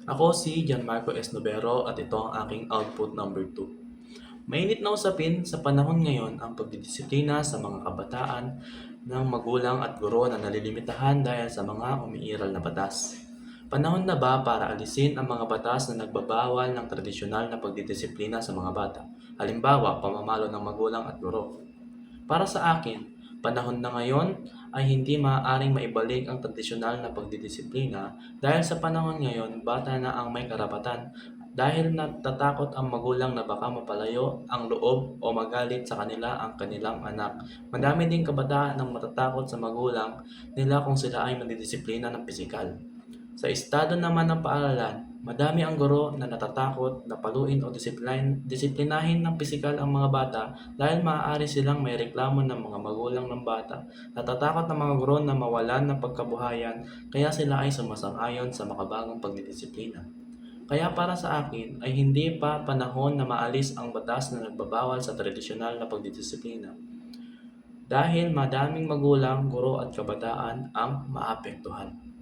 Ako si Gianmarco Esnovero at ito ang aking output number 2. Mainit na usapin sa panahon ngayon ang pagdidisiplina sa mga kabataan ng magulang at guro na nalilimitahan dahil sa mga umiiral na batas. Panahon na ba para alisin ang mga batas na nagbabawal ng tradisyonal na pagdidisiplina sa mga bata? Halimbawa, pamamalo ng magulang at guro. Para sa akin, panahon na ngayon ay hindi maaaring maibalik ang tradisyonal na pagdidisiplina dahil sa panahon ngayon bata na ang may karapatan dahil natatakot ang magulang na baka mapalayo ang loob o magalit sa kanila ang kanilang anak. Madami ding kabataan ang matatakot sa magulang nila kung sila ay mandidisiplina ng pisikal. Sa estado naman ng paaralan, madami ang guro na natatakot na paluin o disiplinahin ng pisikal ang mga bata dahil maaari silang may reklamo ng mga magulang ng bata. Natatakot ng mga guro na mawalan ng pagkabuhayan kaya sila ay sumasang-ayon sa makabagong pagdidisiplina. Kaya para sa akin ay hindi pa panahon na maalis ang batas na nagbabawal sa tradisyonal na pagdidisiplina dahil madaming magulang, guro at kabataan ang maapektuhan.